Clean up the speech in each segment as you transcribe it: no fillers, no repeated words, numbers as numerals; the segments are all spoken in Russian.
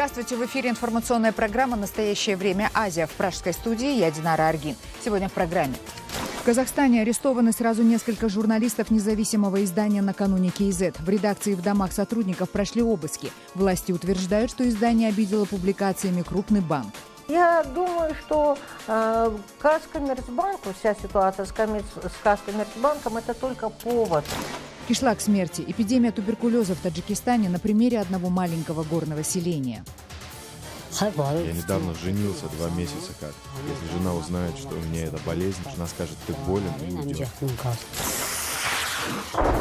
Здравствуйте, в эфире информационная программа «Настоящее время. Азия». В пражской студии я Динара Аргин. Сегодня в программе. В Казахстане арестованы сразу несколько журналистов независимого издания накануне КЗ. В редакции и в домах сотрудников прошли обыски. Власти утверждают, что издание обидело публикациями крупный банк. Я думаю, что Казкоммерцбанку, вся ситуация с Казкоммерцбанком, это только повод. Кишлак смерти. Эпидемия туберкулеза в Таджикистане на примере одного маленького горного селения. Я недавно женился 2 месяца как. Если жена узнает, что у меня эта болезнь, жена скажет: ты болен, и уйдет.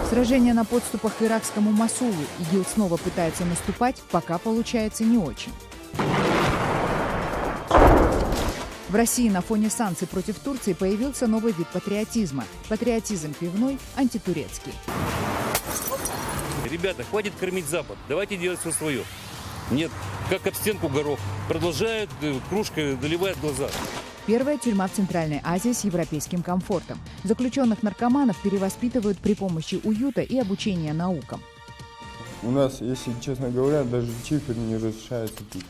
Сражение на подступах к иракскому Мосулу. ИГИЛ снова пытается наступать, пока получается не очень. В России на фоне санкций против Турции появился новый вид патриотизма. Патриотизм пивной, антитурецкий. Ребята, хватит кормить Запад, давайте делать все свое. Нет, как об стенку горох. Продолжают, кружка доливает глаза. Первая тюрьма в Центральной Азии с европейским комфортом. Заключенных наркоманов перевоспитывают при помощи уюта и обучения наукам. У нас, если честно говоря, даже чифер не разрешается пить.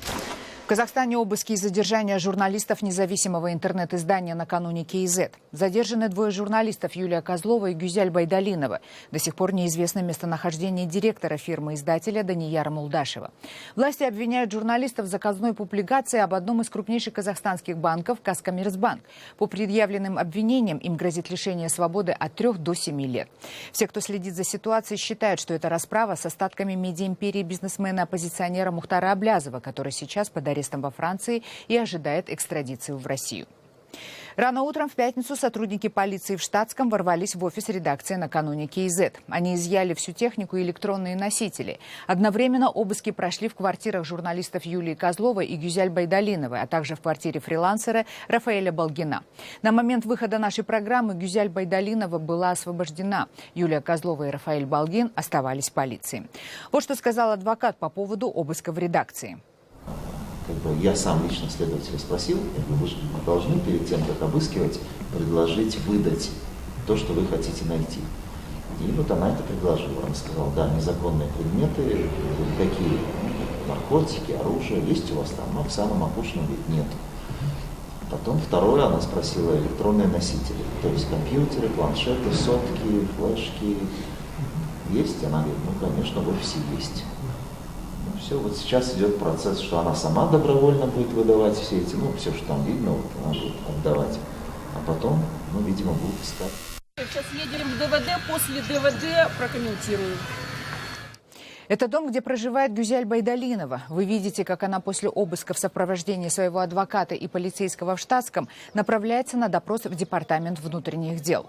В Казахстане обыски и задержания журналистов независимого интернет-издания накануне КЗ. Задержаны 2 журналистов: Юлия Козлова и Гюзяль Байдалинова. До сих пор неизвестно местонахождение директора фирмы-издателя Данияра Мулдашева. Власти обвиняют журналистов в заказной публикации об одном из крупнейших казахстанских банков Казкоммерцбанк. По предъявленным обвинениям им грозит лишение свободы от 3 до 7 лет. Все, кто следит за ситуацией, считают, что это расправа с остатками медиаимперии бизнесмена-оппозиционера Мухтара Аблязова, который сейчас под арестом во Франции и ожидает экстрадицию в Россию. Рано утром в пятницу сотрудники полиции в штатском ворвались в офис редакции накануне КЗ. Они изъяли всю технику и электронные носители. Одновременно обыски прошли в квартирах журналистов Юлии Козловой и Гюзяль Байдалиновой, а также в квартире фрилансера Рафаэля Балгина. На момент выхода нашей программы Гюзяль Байдалинова была освобождена. Юлия Козлова и Рафаэль Балгин оставались в полиции. Вот что сказал адвокат по поводу обыска в редакции. Я сам лично следователя спросил, вы же должны перед тем, как обыскивать, предложить выдать то, что вы хотите найти. И вот она это предложила. Она сказала: да, незаконные предметы, какие наркотики, оружие, есть у вас там, но в самом опушном вид нет. Потом второе, она спросила электронные носители, то есть компьютеры, планшеты, сотки, флешки. Есть? Она говорит: ну, конечно, в офисе есть. Все, вот сейчас идет процесс, что она сама добровольно будет выдавать все эти, все, что там видно, вот она будет отдавать. А потом, видимо, будут искать. Сейчас едем в ДВД, после ДВД прокомментирую. Это дом, где проживает Гюзяль Байдалинова. Вы видите, как она после обыска в сопровождении своего адвоката и полицейского в штатском направляется на допрос в Департамент внутренних дел.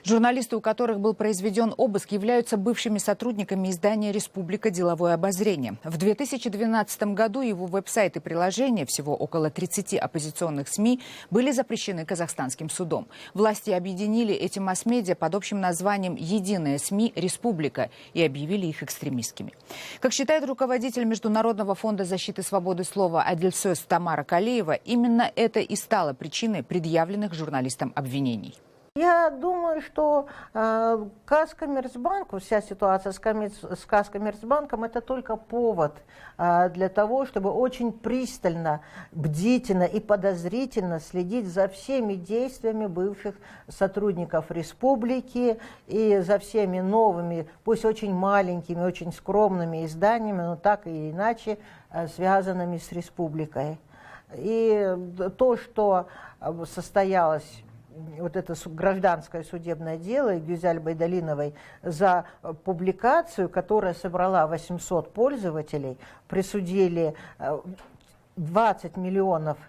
Журналисты, у которых был произведен обыск, являются бывшими сотрудниками издания «Республика. Деловое обозрение». В 2012 году его веб-сайт и приложения, всего около 30 оппозиционных СМИ, были запрещены казахстанским судом. Власти объединили эти масс-медиа под общим названием «Единая СМИ. Республика» и объявили их экстремистскими. Как считает руководитель Международного фонда защиты свободы слова Адильсөз Тамара Калеева, именно это и стало причиной предъявленных журналистам обвинений. Я думаю, что Казкоммерцбанку, вся ситуация с Казкоммерцбанком, это только повод для того, чтобы очень пристально, бдительно и подозрительно следить за всеми действиями бывших сотрудников республики и за всеми новыми, пусть очень маленькими, очень скромными изданиями, но так и иначе связанными с республикой. И то, что состоялось, вот это гражданское судебное дело Гюзяль Байдалиновой за публикацию, которая собрала 800 пользователей, присудили 20 миллионов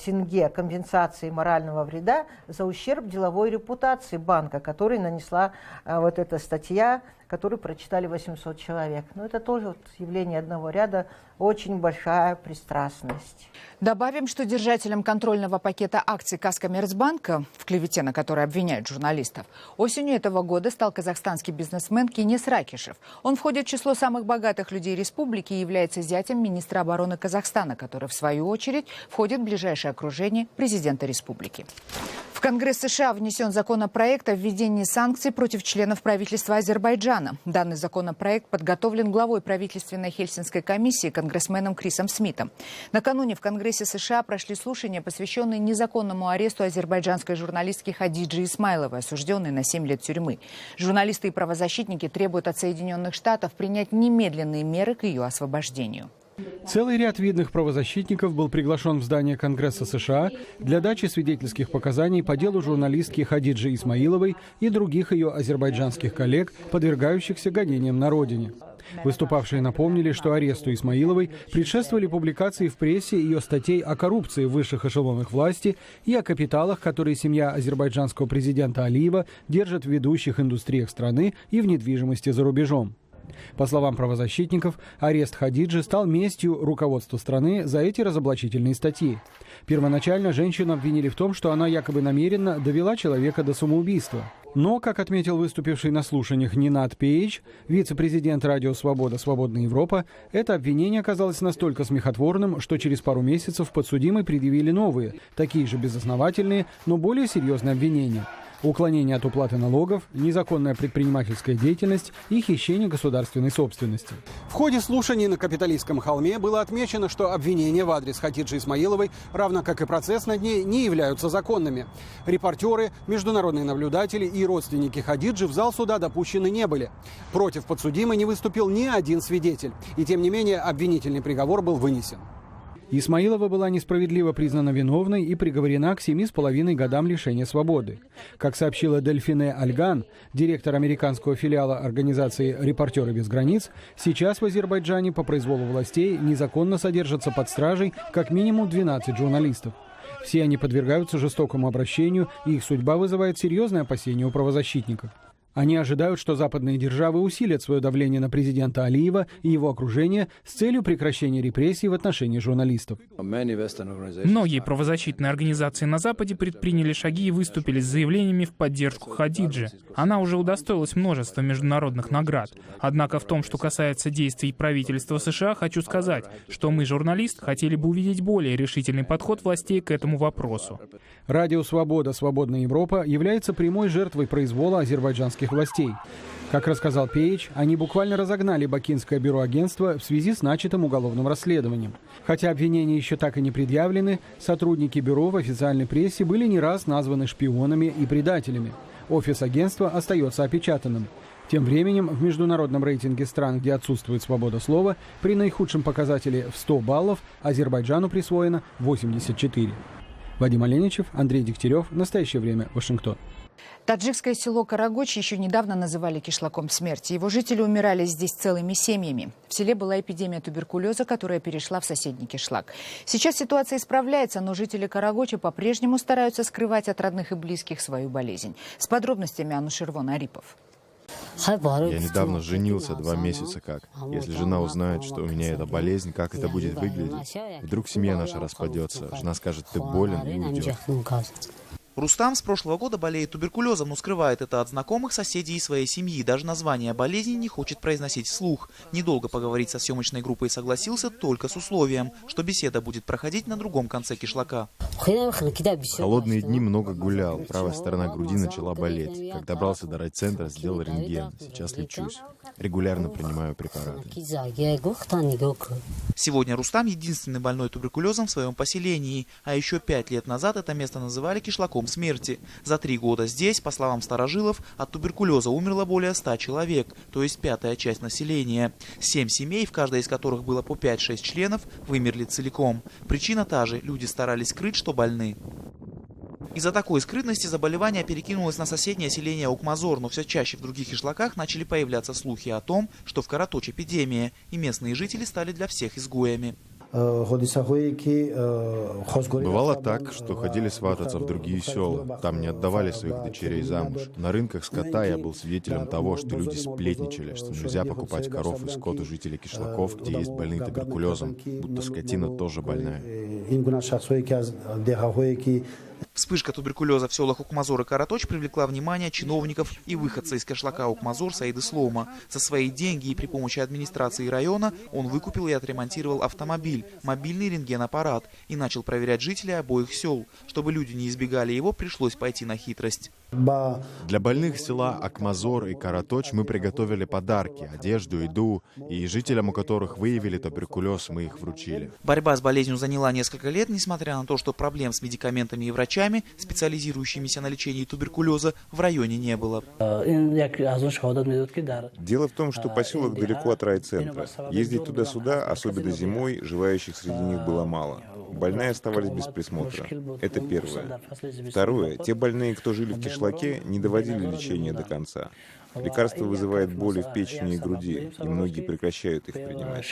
тенге компенсации морального вреда за ущерб деловой репутации банка, который нанесла вот эта статья, которую прочитали 800 человек. Но это тоже явление одного ряда, очень большая пристрастность. Добавим, что держателем контрольного пакета акций Казкоммерцбанка, в клевете на которой обвиняют журналистов, осенью этого года стал казахстанский бизнесмен Кенес Ракишев. Он входит в число самых богатых людей республики и является зятем министра обороны Казахстана, который, в свою очередь, входит в ближайшее окружение президента республики. В Конгресс США внесен законопроект о введении санкций против членов правительства Азербайджана. Ирана. Данный законопроект подготовлен главой правительственной Хельсинской комиссии конгрессменом Крисом Смитом. Накануне в Конгрессе США прошли слушания, посвященные незаконному аресту азербайджанской журналистки Хадиджи Исмаиловой, осужденной на 7 лет тюрьмы. Журналисты и правозащитники требуют от Соединенных Штатов принять немедленные меры к ее освобождению. Целый ряд видных правозащитников был приглашен в здание Конгресса США для дачи свидетельских показаний по делу журналистки Хадиджи Исмаиловой и других ее азербайджанских коллег, подвергающихся гонениям на родине. Выступавшие напомнили, что аресту Исмаиловой предшествовали публикации в прессе ее статей о коррупции в высших эшелонах власти и о капиталах, которые семья азербайджанского президента Алиева держит в ведущих индустриях страны и в недвижимости за рубежом. По словам правозащитников, арест Хадиджи стал местью руководству страны за эти разоблачительные статьи. Первоначально женщину обвинили в том, что она якобы намеренно довела человека до самоубийства. Но, как отметил выступивший на слушаниях Нинат Пейдж, вице-президент Радио Свобода «Свободная Европа», это обвинение оказалось настолько смехотворным, что через пару месяцев подсудимой предъявили новые, такие же безосновательные, но более серьезные обвинения. Уклонение от уплаты налогов, незаконная предпринимательская деятельность и хищение государственной собственности. В ходе слушаний на Капитолийском холме было отмечено, что обвинения в адрес Хадиджи Исмаиловой, равно как и процесс над ней, не являются законными. Репортеры, международные наблюдатели и родственники Хадиджи в зал суда допущены не были. Против подсудимой не выступил ни один свидетель. И тем не менее обвинительный приговор был вынесен. Исмаилова была несправедливо признана виновной и приговорена к 7,5 годам лишения свободы. Как сообщила Дельфине Альган, директор американского филиала организации «Репортеры без границ», сейчас в Азербайджане по произволу властей незаконно содержатся под стражей как минимум 12 журналистов. Все они подвергаются жестокому обращению, и их судьба вызывает серьезные опасения у правозащитников. Они ожидают, что западные державы усилят свое давление на президента Алиева и его окружение с целью прекращения репрессий в отношении журналистов. Многие правозащитные организации на Западе предприняли шаги и выступили с заявлениями в поддержку Хадиджи. Она уже удостоилась множества международных наград. Однако в том, что касается действий правительства США, хочу сказать, что мы, журналисты, хотели бы увидеть более решительный подход властей к этому вопросу. Радио «Свобода. Свободная Европа» является прямой жертвой произвола азербайджанских властей. Как рассказал Пейдж, они буквально разогнали Бакинское бюро агентства в связи с начатым уголовным расследованием. Хотя обвинения еще так и не предъявлены, сотрудники бюро в официальной прессе были не раз названы шпионами и предателями. Офис агентства остается опечатанным. Тем временем в международном рейтинге стран, где отсутствует свобода слова, при наихудшем показателе в 100 баллов Азербайджану присвоено 84. Вадим Оленичев, Андрей Дегтярев. В настоящее время. Вашингтон. Таджикское село Карагоч еще недавно называли кишлаком смерти. Его жители умирали здесь целыми семьями. В селе была эпидемия туберкулеза, которая перешла в соседний кишлак. Сейчас ситуация исправляется, но жители Карагоча по-прежнему стараются скрывать от родных и близких свою болезнь. С подробностями Анушервон Арипов. Я недавно женился 2 месяца как. Если жена узнает, что у меня эта болезнь, как это будет выглядеть? Вдруг семья наша распадется, жена скажет, ты болен и уйдет. Рустам с прошлого года болеет туберкулезом, но скрывает это от знакомых, соседей и своей семьи. Даже название болезни не хочет произносить вслух. Недолго поговорить со съемочной группой согласился только с условием, что беседа будет проходить на другом конце кишлака. Холодные дни много гулял, правая сторона груди начала болеть. Как добрался до райцентра, сделал рентген. Сейчас лечусь. Регулярно принимаю препараты. Сегодня Рустам единственный больной туберкулезом в своем поселении. А еще 5 лет назад это место называли кишлаком смерти. За 3 года здесь, по словам старожилов, от туберкулеза умерло более 100 человек, то есть 1/5 часть населения. 7 семей, в каждой из которых было по 5-6 членов, вымерли целиком. Причина та же – люди старались скрыть, что больны. Из-за такой скрытности заболевание перекинулось на соседнее селение Окмазор, но все чаще в других кишлаках начали появляться слухи о том, что в Караточ эпидемия, и местные жители стали для всех изгоями. Бывало так, что ходили свататься в другие села. Там не отдавали своих дочерей замуж. На рынках скота я был свидетелем того, что люди сплетничали, что нельзя покупать коров и скот у жителей кишлаков, где есть больные туберкулезом, будто скотина тоже больная. Вспышка туберкулеза в селах Окмазор и Караточ привлекла внимание чиновников и выходца из кишлака Окмазор Саиды Слома. За свои деньги и при помощи администрации района он выкупил и отремонтировал автомобиль, мобильный рентгенаппарат и начал проверять жителей обоих сел. Чтобы люди не избегали его, пришлось пойти на хитрость. Для больных села Акмазор и Караточ мы приготовили подарки, одежду, еду, и жителям, у которых выявили туберкулез, мы их вручили. Борьба с болезнью заняла несколько лет, несмотря на то, что проблем с медикаментами и врачами, специализирующимися на лечении туберкулеза, в районе не было. Дело в том, что поселок далеко от райцентра. Ездить туда-сюда, особенно зимой, желающих среди них было мало. Больные оставались без присмотра. Это первое. Второе. Те больные, кто жили в кишлаке, не доводили лечение до конца. Лекарство вызывает боли в печени и груди, и многие прекращают их принимать.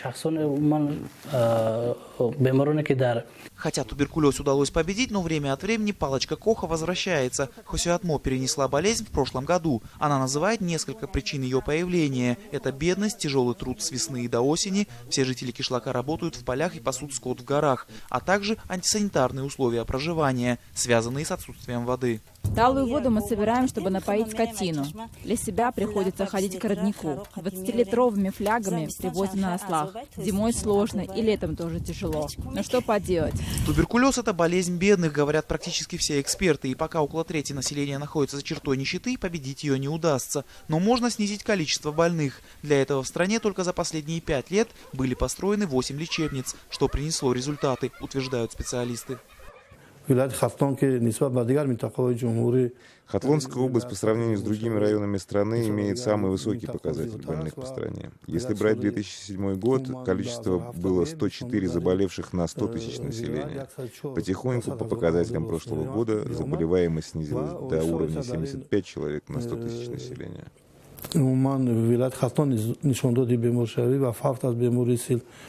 Хотя туберкулез удалось победить, но время от времени палочка Коха возвращается. Хосюатмо перенесла болезнь в прошлом году. Она называет несколько причин ее появления. Это бедность, тяжелый труд с весны и до осени. Все жители кишлака работают в полях и пасут скот в горах. А также антисанитарные условия проживания, связанные с отсутствием воды. Талую воду мы собираем, чтобы напоить скотину. Для себя приходится ходить к роднику. 20-литровыми флягами привозим на ослах. Зимой сложно и летом тоже тяжело. Но что поделать? Туберкулез – это болезнь бедных, говорят практически все эксперты. И пока около трети населения находится за чертой нищеты, победить ее не удастся. Но можно снизить количество больных. Для этого в стране только за последние 5 лет были построены 8 лечебниц, что принесло результаты, утверждают специалисты. Хатлонская область по сравнению с другими районами страны имеет самый высокий показатель больных по стране. Если брать 2007 год, количество было 104 заболевших на 100 тысяч населения. Потихоньку, по показателям прошлого года, заболеваемость снизилась до уровня 75 человек на 100 тысяч населения.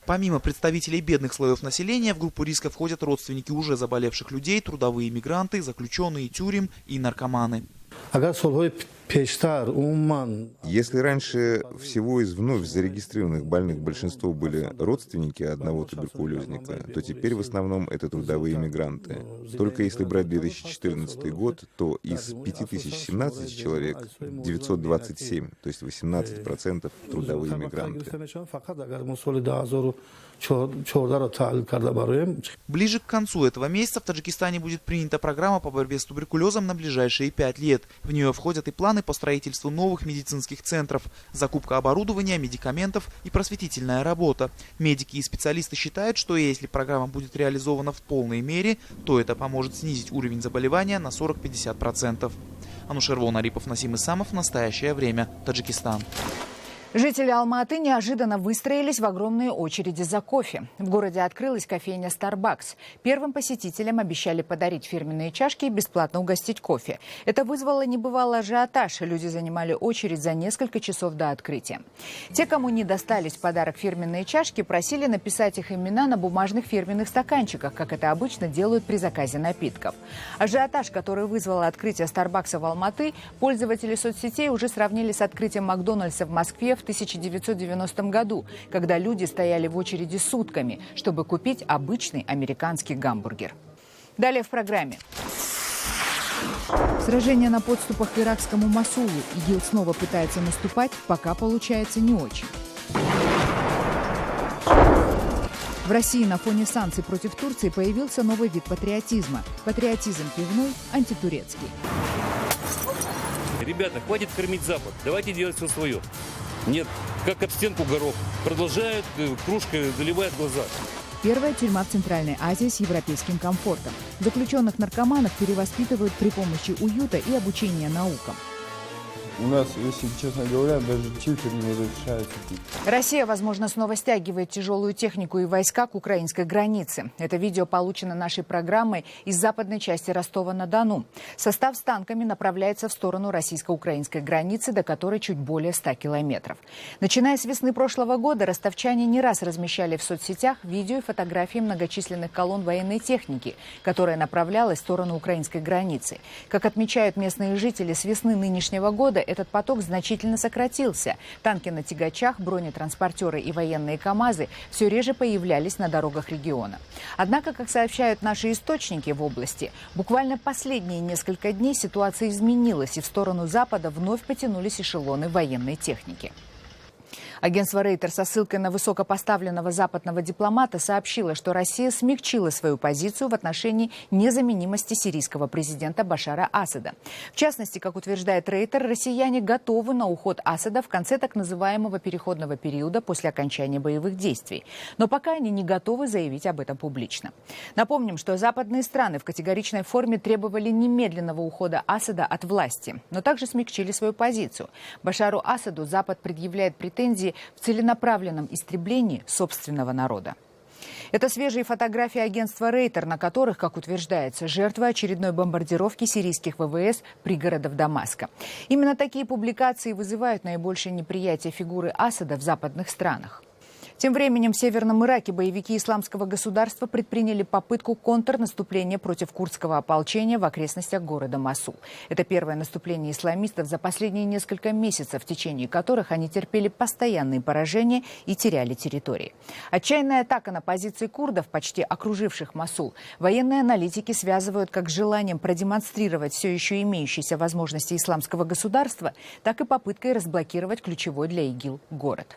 Помимо представителей бедных слоев населения, в группу риска входят родственники уже заболевших людей, трудовые мигранты, заключенные тюрем и наркоманы. Если раньше всего из вновь зарегистрированных больных большинство были родственники одного туберкулезника, то теперь в основном это трудовые мигранты. Только если брать 2014 год, то из 5017 человек 927, то есть 18% трудовые мигранты. Ближе к концу этого месяца в Таджикистане будет принята программа по борьбе с туберкулезом на ближайшие 5 лет. В нее входят и планы по строительству новых медицинских центров, закупка оборудования, медикаментов и просветительная работа. Медики и специалисты считают, что если программа будет реализована в полной мере, то это поможет снизить уровень заболевания на 40-50%. Анушер Волнарипов, Насим Исамов. Настоящее время. Таджикистан. Жители Алма-Аты неожиданно выстроились в огромные очереди за кофе. В городе открылась кофейня Starbucks. Первым посетителям обещали подарить фирменные чашки и бесплатно угостить кофе. Это вызвало небывалый ажиотаж. Люди занимали очередь за несколько часов до открытия. Те, кому не достались в подарок фирменные чашки, просили написать их имена на бумажных фирменных стаканчиках, как это обычно делают при заказе напитков. Ажиотаж, который вызвало открытие Starbucks в Алма-Аты, пользователи соцсетей уже сравнили с открытием Макдональдса в Москве в 1990 году, когда люди стояли в очереди сутками, чтобы купить обычный американский гамбургер. Далее в программе. Сражение на подступах к иракскому Мосулу. ИГИЛ снова пытается наступать, пока получается не очень. В России на фоне санкций против Турции появился новый вид патриотизма. Патриотизм пивной, антитурецкий. Ребята, хватит кормить Запад. Давайте делать все свое. Нет, как об стенку горох. Продолжают, кружкой заливают глаза. Первая тюрьма в Центральной Азии с европейским комфортом. Заключенных наркоманов перевоспитывают при помощи уюта и обучения наукам. У нас, если честно говоря, даже чифер не разрешается пить. Россия, возможно, снова стягивает тяжелую технику и войска к украинской границе. Это видео получено нашей программой из западной части Ростова-на-Дону. Состав с танками направляется в сторону российско-украинской границы, до которой чуть более 100 километров. Начиная с весны прошлого года, ростовчане не раз размещали в соцсетях видео и фотографии многочисленных колонн военной техники, которая направлялась в сторону украинской границы. Как отмечают местные жители, с весны нынешнего года этот поток значительно сократился. Танки на тягачах, бронетранспортеры и военные КАМАЗы все реже появлялись на дорогах региона. Однако, как сообщают наши источники в области, буквально последние несколько дней ситуация изменилась, и в сторону Запада вновь потянулись эшелоны военной техники. Агентство Рейтер со ссылкой на высокопоставленного западного дипломата сообщило, что Россия смягчила свою позицию в отношении незаменимости сирийского президента Башара Асада. В частности, как утверждает Рейтер, россияне готовы на уход Асада в конце так называемого переходного периода после окончания боевых действий. Но пока они не готовы заявить об этом публично. Напомним, что западные страны в категоричной форме требовали немедленного ухода Асада от власти, но также смягчили свою позицию. Башару Асаду Запад предъявляет претензии в целенаправленном истреблении собственного народа. Это свежие фотографии агентства Рейтер, на которых, как утверждается, жертвы очередной бомбардировки сирийских ВВС пригородов Дамаска. Именно такие публикации вызывают наибольшее неприятие фигуры Асада в западных странах. Тем временем в Северном Ираке боевики Исламского государства предприняли попытку контрнаступления против курдского ополчения в окрестностях города Мосул. Это первое наступление исламистов за последние несколько месяцев, в течение которых они терпели постоянные поражения и теряли территории. Отчаянная атака на позиции курдов, почти окруживших Мосул, военные аналитики связывают как с желанием продемонстрировать все еще имеющиеся возможности Исламского государства, так и попыткой разблокировать ключевой для ИГИЛ город.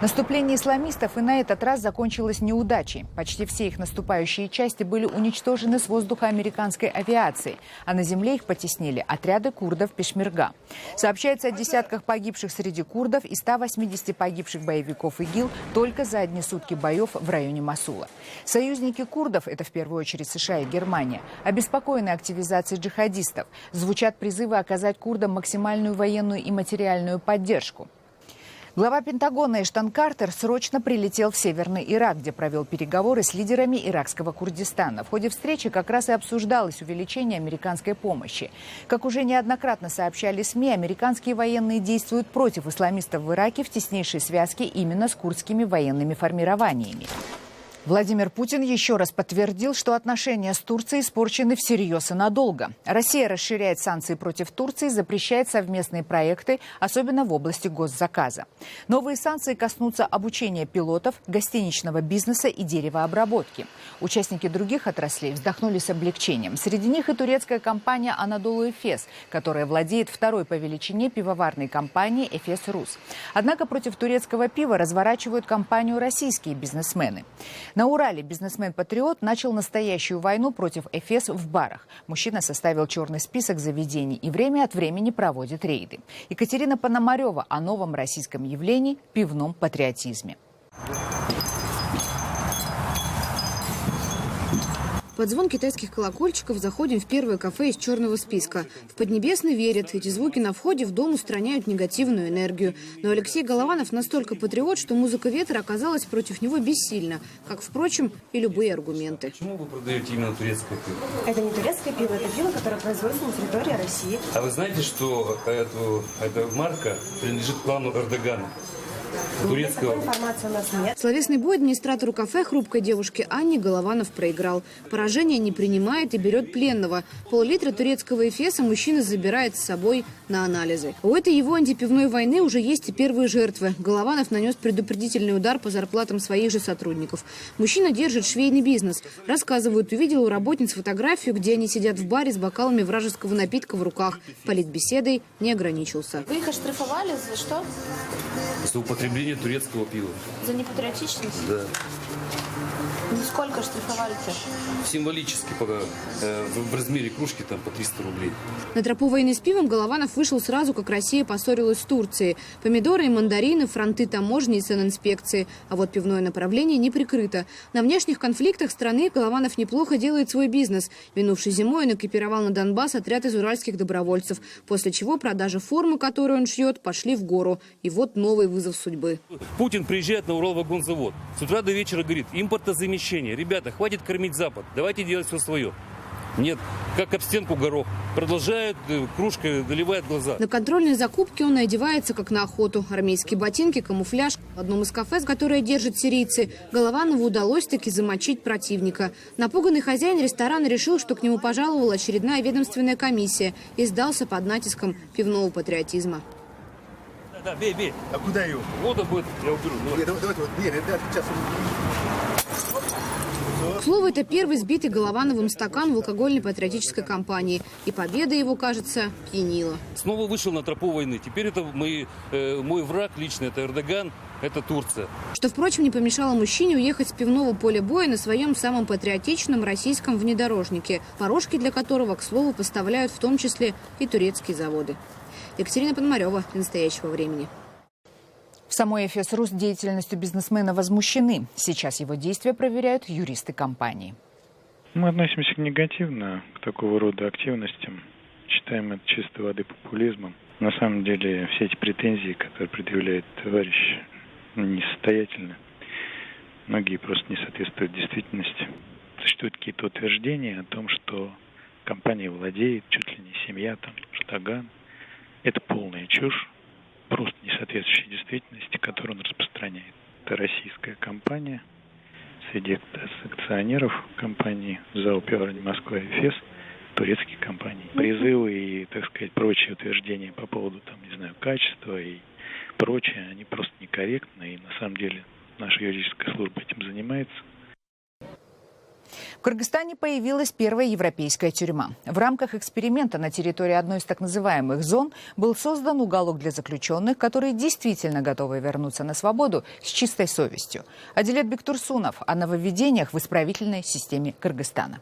Наступление исламистов и на этот раз закончилось неудачей. Почти все их наступающие части были уничтожены с воздуха американской авиации, а на земле их потеснили отряды курдов Пешмерга. Сообщается о десятках погибших среди курдов и 180 погибших боевиков ИГИЛ только за одни сутки боев в районе Мосула. Союзники курдов, это в первую очередь США и Германия, обеспокоены активизацией джихадистов. Звучат призывы оказать курдам максимальную военную и материальную поддержку. Глава Пентагона Эштон Картер срочно прилетел в Северный Ирак, где провел переговоры с лидерами иракского Курдистана. В ходе встречи как раз и обсуждалось увеличение американской помощи. Как уже неоднократно сообщали СМИ, американские военные действуют против исламистов в Ираке в теснейшей связке именно с курдскими военными формированиями. Владимир Путин еще раз подтвердил, что отношения с Турцией испорчены всерьез и надолго. Россия расширяет санкции против Турции, запрещает совместные проекты, особенно в области госзаказа. Новые санкции коснутся обучения пилотов, гостиничного бизнеса и деревообработки. Участники других отраслей вздохнули с облегчением. Среди них и турецкая компания «Анадолу Эфес», которая владеет второй по величине пивоварной компанией «Эфес Рус». Однако против турецкого пива разворачивают кампанию российские бизнесмены. На Урале бизнесмен-патриот начал настоящую войну против Эфес в барах. Мужчина составил черный список заведений и время от времени проводит рейды. Екатерина Пономарева о новом российском явлении – пивном патриотизме. Под звон китайских колокольчиков заходим в первое кафе из черного списка. В Поднебесный верят, эти звуки на входе в дом устраняют негативную энергию. Но Алексей Голованов настолько патриот, что музыка ветра оказалась против него бессильна, как, впрочем, и любые аргументы. Почему вы продаете именно турецкое пиво? Это не турецкое пиво, это пиво, которое производится на территории России. А вы знаете, что эта марка принадлежит клану Эрдогана? Турецкого. Такой информации у нас нет. Словесный бой администратору кафе хрупкой девушке Анне Голованов проиграл. Поражение не принимает и берет пленного. Пол-литра турецкого эфеса мужчина забирает с собой на анализы. У этой его антипивной войны уже есть и первые жертвы. Голованов нанес предупредительный удар по зарплатам своих же сотрудников. Мужчина держит швейный бизнес. Рассказывают, увидел у работниц фотографию, где они сидят в баре с бокалами вражеского напитка в руках. Политбеседой не ограничился. Вы их оштрафовали за что? За употребление турецкого пива. За непатриотичность? Да. Сколько штрафовали-то? Символически в размере кружки там по 300 рублей. На тропу войны с пивом Голованов вышел сразу, как Россия поссорилась с Турцией. Помидоры и мандарины, фронты таможни и санинспекции. А вот пивное направление не прикрыто. На внешних конфликтах страны Голованов неплохо делает свой бизнес. Минувшей зимой он экипировал на Донбасс отряд из уральских добровольцев. После чего продажи формы, которую он шьет, пошли в гору. И вот новый вызов судьбы. Путин приезжает на Уралвагонзавод. С утра до вечера говорит: импортозамещение. Ребята, хватит кормить Запад. Давайте делать все свое. Нет, как об стенку горох. Продолжают, кружка доливает глаза. На контрольные закупки он одевается, как на охоту. Армейские ботинки, камуфляж. В одном из кафе, которое держат сирийцы, Голованову удалось таки замочить противника. Напуганный хозяин ресторана решил, что к нему пожаловала очередная ведомственная комиссия и сдался под натиском пивного патриотизма. Да, бей. А куда ее? Вода будет, я уберу. Давай. Нет, ребят, сейчас. К слову, это первый сбитый Головановым стакан в алкогольной патриотической кампании. И победа его, кажется, пьянила. Снова вышел на тропу войны. Теперь это мой враг лично, это Эрдоган, это Турция. Что, впрочем, не помешало мужчине уехать с пивного поля боя на своем самом патриотичном российском внедорожнике, порожки для которого, к слову, поставляют в том числе и турецкие заводы. Екатерина Пономарева для «Настоящего времени». В самой ФС «Рус» деятельностью бизнесмена возмущены. Сейчас его действия проверяют юристы компании. Мы относимся негативно к такого рода активностям. Считаем это чистой воды популизмом. На самом деле все эти претензии, которые предъявляет товарищ, несостоятельны. Многие просто не соответствуют действительности. Существуют какие-то утверждения о том, что компания владеет, чуть ли не семья, там, Штаган. Это полная чушь, просто не соответствующая действительности, которую он распространяет. Это российская компания, среди акционеров компании ЗАО «Пивоварня Москва» и ФЕС, турецкие компании. Призывы и, так сказать, прочие утверждения по поводу, там, не знаю, качества и прочее, они просто некорректны, и на самом деле наша юридическая служба этим занимается. В Кыргызстане появилась первая европейская тюрьма. В рамках эксперимента на территории одной из так называемых зон был создан уголок для заключенных, которые действительно готовы вернуться на свободу с чистой совестью. Адилет Бектурсунов о нововведениях в исправительной системе Кыргызстана.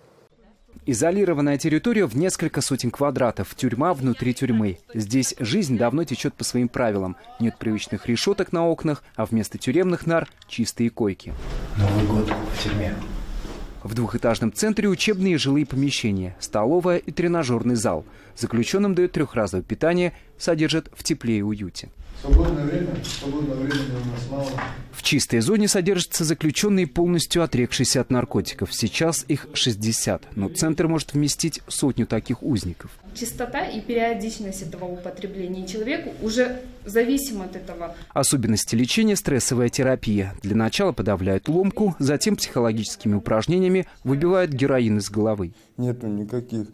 Изолированная территория в несколько сотен квадратов. Тюрьма внутри тюрьмы. Здесь жизнь давно течет по своим правилам. Нет привычных решеток на окнах, а вместо тюремных нар – чистые койки. Новый год в тюрьме. В двухэтажном центре учебные и жилые помещения, столовая и тренажерный зал. Заключенным дают трехразовое питание, содержат в тепле и уюте. Свободное время у нас мало. В чистой зоне содержатся заключенные, полностью отрекшиеся от наркотиков. Сейчас их 60, но центр может вместить 100 таких узников. Частота и периодичность этого употребления человеку уже зависим от этого. Особенности лечения – стрессовая терапия. Для начала подавляют ломку, затем психологическими упражнениями выбивают героин из головы. Нету никаких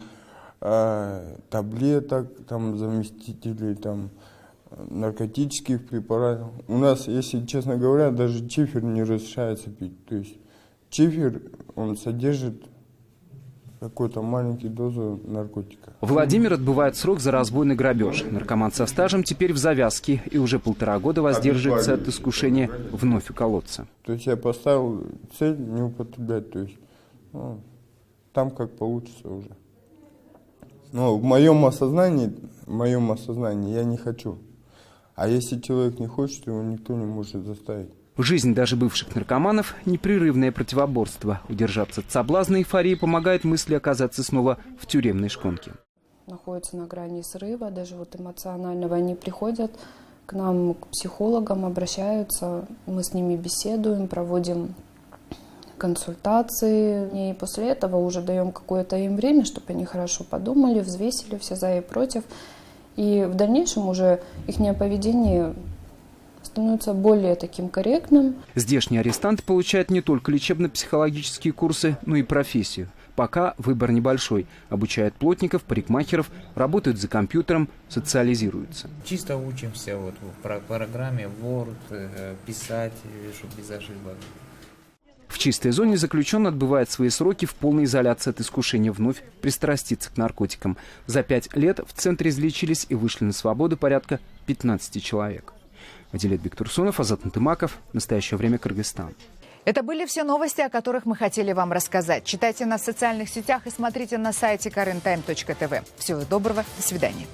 таблеток, там, заместителей, там, наркотических препаратов. У нас, если честно говоря, даже чифер не разрешается пить. То есть чифер, он содержит какую-то маленькую дозу наркотика. Владимир отбывает срок за разбойный грабеж. Наркоман со стажем теперь в завязке и уже 1,5 года воздерживается от искушения вновь уколоться. То есть я поставил цель не употреблять. То есть там как получится уже. Но в моем осознании я не хочу. А если человек не хочет, его никто не может заставить. Жизнь даже бывших наркоманов – непрерывное противоборство. Удержаться от соблазна и эйфории помогает мысли оказаться снова в тюремной шконке. Находятся на грани срыва, даже вот эмоционального. Они приходят к нам, к психологам, обращаются, мы с ними беседуем, проводим консультации. И после этого уже даем какое-то им время, чтобы они хорошо подумали, взвесили все за и против. И в дальнейшем уже их поведение становится более таким корректным. Здешние арестанты получают не только лечебно-психологические курсы, но и профессию. Пока выбор небольшой. Обучают плотников, парикмахеров, работают за компьютером, социализируются. Чисто учимся вот в программе Word, писать, чтобы без ошибок. В чистой зоне заключенный отбывает свои сроки в полной изоляции от искушения вновь пристраститься к наркотикам. За 5 лет в центре излечились и вышли на свободу порядка 15 человек. Адилет Бектурсунов, Азат Нтымаков. Настоящее время, Кыргызстан. Это были все новости, о которых мы хотели вам рассказать. Читайте нас в социальных сетях и смотрите на сайте karenTime.tv. Всего доброго, до свидания.